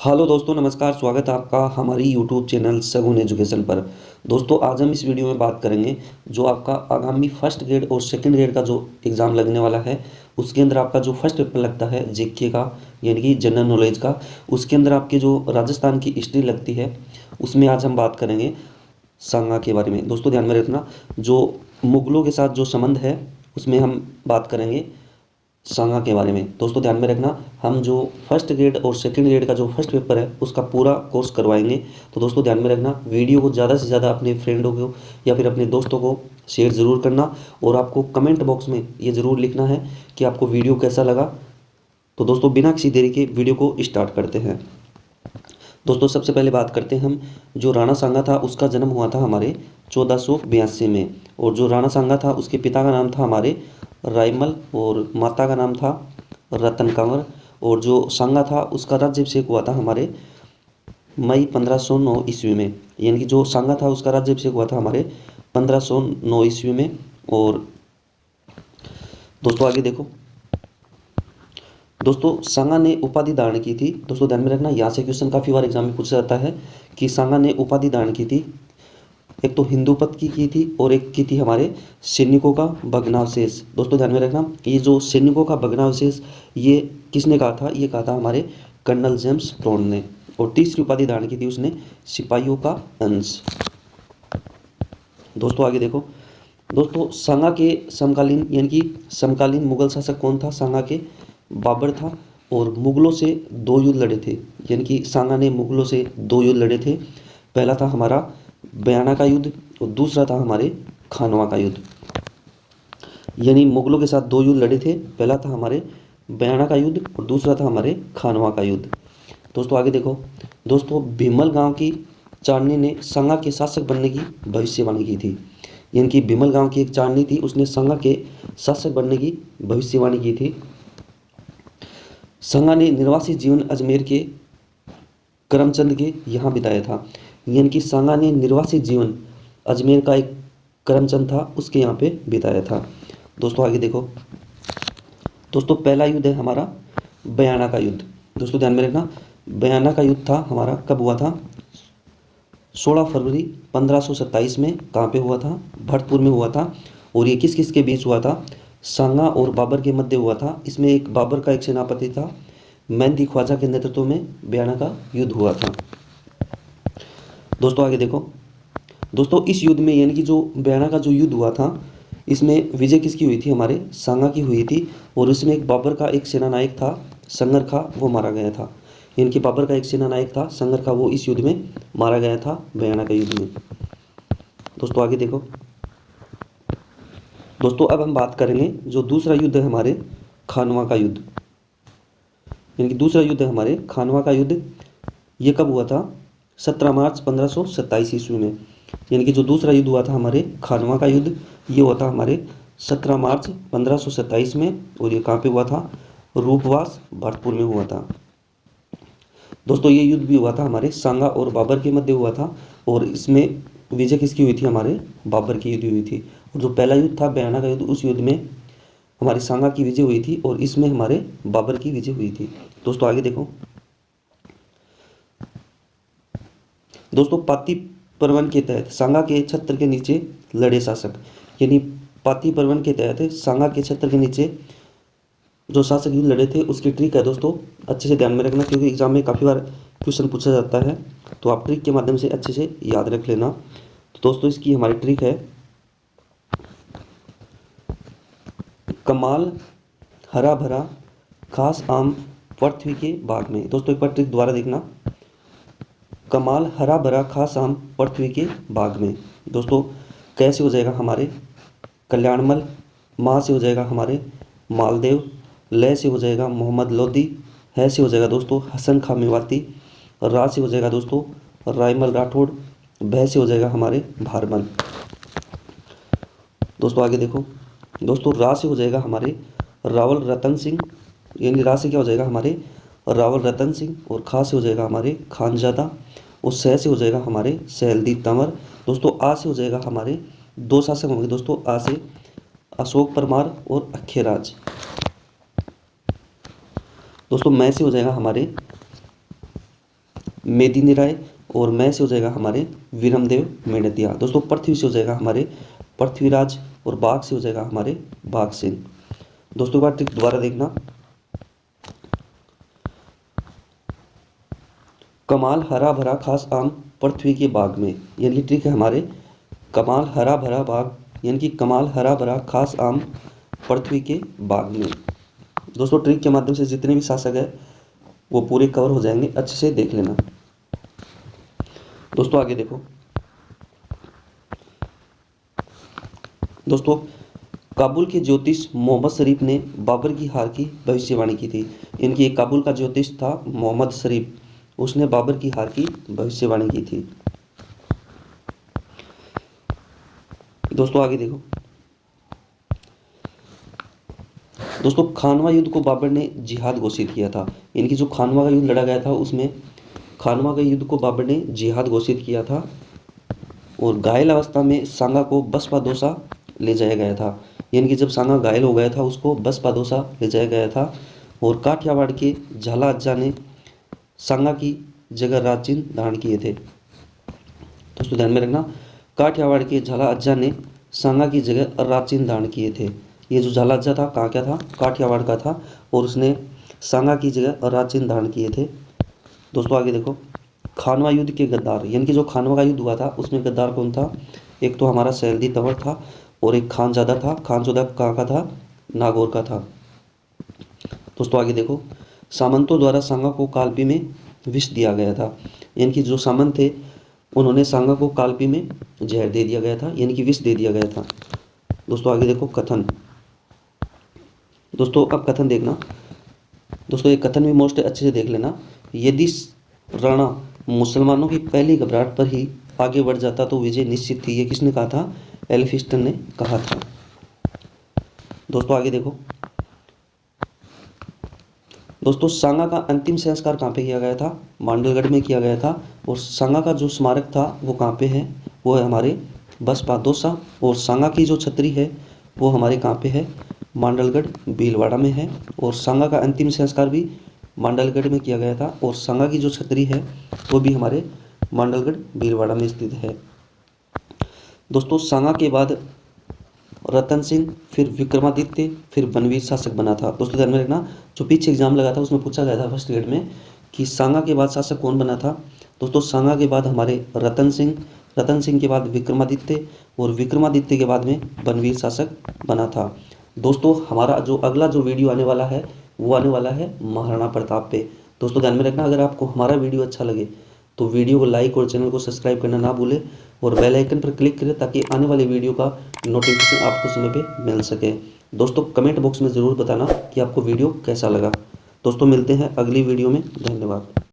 Hello दोस्तों, नमस्कार। स्वागत है आपका हमारी यूट्यूब चैनल सगुन एजुकेशन पर। दोस्तों, आज हम इस वीडियो में बात करेंगे जो आपका आगामी फर्स्ट ग्रेड और सेकंड ग्रेड का जो एग्ज़ाम लगने वाला है, उसके अंदर आपका जो फर्स्ट पेपर लगता है जीके का, यानी कि जनरल नॉलेज का। उसके अंदर आपके जो राजस्थान की हिस्ट्री लगती है, उसमें आज हम बात करेंगे सांगा के बारे में। दोस्तों ध्यान में रखना, जो मुगलों के साथ जो संबंध है उसमें हम बात करेंगे सांगा के बारे में। दोस्तों ध्यान में रखना, हम जो फर्स्ट ग्रेड और सेकंड ग्रेड का जो फर्स्ट पेपर है उसका पूरा कोर्स करवाएंगे। तो दोस्तों ध्यान में रखना, वीडियो को ज़्यादा से ज़्यादा अपने फ्रेंडों को या फिर अपने दोस्तों को शेयर ज़रूर करना, और आपको कमेंट बॉक्स में ये ज़रूर लिखना है कि आपको वीडियो कैसा लगा। तो दोस्तों बिना किसी देरी के वीडियो को स्टार्ट करते हैं। दोस्तों सबसे पहले बात करते हैं हम, जो राणा सांगा था उसका जन्म हुआ था हमारे 1482 में। और जो राणा सांगा था उसके पिता का नाम था हमारे रायमल और माता का नाम था रतन कंवर। और जो सांगा था उसका राज्याभिषेक हुआ था हमारे मई 1509 ईस्वी में। यानी कि जो सांगा था उसका राज्याभिषेक हुआ था हमारे 1509 ईस्वी में। और दोस्तों आगे देखो, दोस्तों सांगा ने उपाधि धारण की थी। दोस्तों ध्यान में रखना, यहाँ से क्वेश्चन काफ़ी बार एग्जाम में पूछा जाता है कि सांगा ने उपाधि धारण की थी। एक तो हिंदूपत की थी और एक की थी हमारे सैनिकों का भग्नावशेष। दोस्तों ध्यान में रखना, ये जो सैनिकों का भग्नावशेष ये किसने कहा था? ये कहा था हमारे कर्नल जेम्स टोन ने। और तीसरी उपाधि धारण की थी उसने सिपाहियों का अंश। दोस्तों आगे देखो, दोस्तों सांगा के समकालीन यानी कि समकालीन मुगल शासक कौन था? सांगा के बाबर था। और मुगलों से दो युद्ध लड़े थे, यानी कि सांगा ने मुगलों से दो युद्ध लड़े थे। पहला था हमारा बयाना का युद्ध और दूसरा था हमारे खानवा का युद्ध। यानी मुगलों के साथ दो युद्ध लड़े थे, पहला था हमारे बयाना का युद्ध और दूसरा था हमारे खानवा का युद्ध। दोस्तों आगे देखो, दोस्तों भीमल गांव की चांदनी ने सांगा के शासक बनने की भविष्यवाणी की थी। यानी कि भीमल गांव की एक चांदनी थी, उसने सांगा के शासक बनने की भविष्यवाणी की थी। सांगा ने निर्वासित जीवन अजमेर के करमचंद के यहाँ बिताया था। यानी कि सांगा ने निर्वासित जीवन अजमेर का एक करमचंद था उसके यहाँ पे बिताया था। दोस्तों आगे देखो, दोस्तों पहला युद्ध है हमारा बयाना का युद्ध। दोस्तों ध्यान में रखना, बयाना का युद्ध था हमारा कब हुआ था? 16 फरवरी 1527 में। कहाँ पे हुआ था? भरतपुर में हुआ था। और ये किस किस के बीच हुआ था? सांगा और बाबर के मध्य हुआ था। इसमें एक बाबर का एक सेनापति था, मेहंदी ख्वाजा के नेतृत्व में बयाना का युद्ध हुआ था। दोस्तों आगे देखो, दोस्तों इस युद्ध में यानी कि जो बयाना का जो युद्ध हुआ था, इसमें विजय किसकी हुई थी? हमारे सांगा की हुई थी। और इसमें एक बाबर का एक सेनानायक था संगर खा, वो मारा गया था। यानी कि बाबर का एक सेनानायक था संगर खा, वो इस युद्ध में मारा गया था, बयाना का युद्ध में। दोस्तों आगे देखो, दोस्तों अब हम बात करेंगे जो दूसरा युद्ध है हमारे खानवा का युद्ध। यानी कि दूसरा युद्ध है हमारे खानवा का युद्ध। ये कब हुआ था? 17 मार्च 1527 ईस्वी में। यानी कि जो दूसरा युद्ध हुआ था हमारे खानवा का युद्ध, ये हुआ था हमारे 17 मार्च 1527 में। और ये कहाँ पे हुआ था? रूपवास भरतपुर में हुआ था। दोस्तों ये युद्ध भी हुआ था हमारे सांगा और बाबर के मध्य हुआ था। और इसमें विजय किसकी हुई थी? हमारे बाबर की युद्ध हुई थी। और जो पहला युद्ध था बयाना का युद्ध, उस युद्ध में हमारी सांगा की विजय हुई थी और इसमें हमारे बाबर की विजय हुई थी। दोस्तों आगे देखो, दोस्तों पाती परवन के तहत सांगा के छत्र के नीचे लड़े शासक। यानी पाती परवन के तहत सांगा के छत्र के नीचे जो शासक युद्ध लड़े थे उसकी ट्रिक है। दोस्तों अच्छे से ध्यान में रखना, क्योंकि एग्जाम में काफ़ी बार क्वेश्चन पूछा जाता है, तो आप ट्रिक के माध्यम से अच्छे से याद रख लेना। तो दोस्तों इसकी हमारी ट्रिक है, कमाल हरा भरा खास आम पृथ्वी के बाग में। दोस्तों एक बार ट्रिक दोबारा देखना, कमाल हरा भरा खास आम पृथ्वी के बाग में। दोस्तों कैसे हो जाएगा? हमारे कल्याणमल, माँ से हो जाएगा हमारे मालदेव, लय से हो जाएगा मोहम्मद लोधी, है से हो जाएगा दोस्तों हसन खां मेवाती, रा से हो जाएगा दोस्तों रायमल राठौड़, भय से हो जाएगा हमारे भारमल। दोस्तों आगे देखो, दोस्तों रा से हो जाएगा हमारे रावल रतन सिंह। यानी रा से क्या हो जाएगा? हमारे रावल रतन सिंह। और खा से हो जाएगा हमारे खानजादा। और सह से हो जाएगा हमारे सहेलदीप तंवर। दोस्तों आ से हो जाएगा हमारे दो शासक होंगे दोस्तों, आ से अशोक परमार और अखेराज। दोस्तों मैं से हो जाएगा हमारे मेदिनी राय, और मैं से हो जाएगा हमारे वीरमदेव मेड़तिया। दोस्तों पृथ्वी से हो जाएगा हमारे पृथ्वीराज, और बाघ से हो जाएगा हमारे बाघ सिंह। दोस्तों एक बार ट्रिक दोबारा देखना। कमाल हरा भरा खास आम पृथ्वी के बाग में, यानी कि ट्रिक है हमारे कमाल हरा भरा बाग, यानी कि कमाल हरा भरा खास आम पृथ्वी के बाग में। दोस्तों ट्रिक के माध्यम से जितने भी शासक है वो पूरे कवर हो जाएंगे, अच्छे से देख लेना। दोस्तों आगे देखो। दोस्तों काबुल के ज्योतिष मोहम्मद शरीफ ने बाबर की हार की भविष्यवाणी की थी। इनकी एक काबुल का ज्योतिष था मोहम्मद शरीफ, उसने बाबर की हार की भविष्यवाणी की थी। दोस्तों आगे देखो। दोस्तों खानवा युद्ध को बाबर ने जिहाद घोषित किया था। इनकी जो खानवा का युद्ध लड़ा गया था उसमें खानवा के युद्ध को बाबर ने जिहाद घोषित किया था, और घायल अवस्था में सांगा को बसपादोसा ले जाया गया था। यानी कि जब सांगा घायल हो गया था उसको बसपादोसा ले जाया गया था, और काठियावाड़ के झाला अज्जा ने सांगा की जगह राजचिन्ह धारण किए थे। दोस्तों ध्यान में रखना, काठियावाड़ के झाला अज्जा ने सांगा की जगह राजचिन्ह धारण किए थे। ये जो झाला अज्जा था कहाँ क्या था, काठियावाड़ का था, और उसने सांगा की जगह राजचिन्ह धारण किए थे। दोस्तों आगे देखो। खानवा युद्ध के गद्दार, यानी कि जो खानवा का युद्ध हुआ था उसमें गद्दार कौन था, एक तो हमारा सैलदी तंवर था, और एक खानजादा था। खानजादा कहाँ का था, नागौर का था। दोस्तों आगे देखो। सामंतों द्वारा सांगा को कालपी में विष दिया गया था। यानी कि जो सामंत थे उन्होंने सांगा को कालपी में जहर दे दिया गया था, यानी कि विष दे दिया गया था। दोस्तों आगे देखो कथन। दोस्तों अब कथन देखना। दोस्तों ये कथन भी मोस्ट अच्छे से देख लेना। यदि राणा मुसलमानों की पहली घबराहट पर ही आगे बढ़ जाता तो विजय निश्चित थी। ये किसने कहा था, एल्फिंस्टन ने कहा था। दोस्तों आगे देखो। दोस्तों सांगा का अंतिम संस्कार कहाँ पे किया गया था, मांडलगढ़ में किया गया था। और सांगा का जो स्मारक था वो कहाँ पे है, वो है हमारे बसपादोसा। और सांगा की जो छतरी है वो हमारे कहाँ पे है, मांडलगढ़ भीलवाड़ा में है। और सांगा का अंतिम संस्कार भी मांडलगढ़ में किया गया था, और सांगा की जो छतरी है वो भी हमारे मांडलगढ़ भीलवाड़ा में स्थित है। दोस्तों सांगा के बाद रतन सिंह, फिर विक्रमादित्य, फिर बनवीर शासक बना था। दोस्तों ध्यान में रखना, जो पीछे एग्जाम लगा था उसमें पूछा गया था फर्स्ट ग्रेड में कि सांगा के बाद शासक कौन बना था। दोस्तों सांगा के बाद हमारे रतन सिंह के बाद विक्रमादित्य, और विक्रमादित्य के बाद में बनवीर शासक बना था। दोस्तों हमारा जो अगला जो वीडियो आने वाला है वो आने वाला है महाराणा प्रताप पे। दोस्तों ध्यान में रखना, अगर आपको हमारा वीडियो अच्छा लगे तो वीडियो को लाइक और चैनल को सब्सक्राइब करना ना भूलें, और बेल आइकन पर क्लिक करें ताकि आने वाले वीडियो का नोटिफिकेशन आपको समय पे मिल सके। दोस्तों कमेंट बॉक्स में ज़रूर बताना कि आपको वीडियो कैसा लगा। दोस्तों मिलते हैं अगली वीडियो में, धन्यवाद।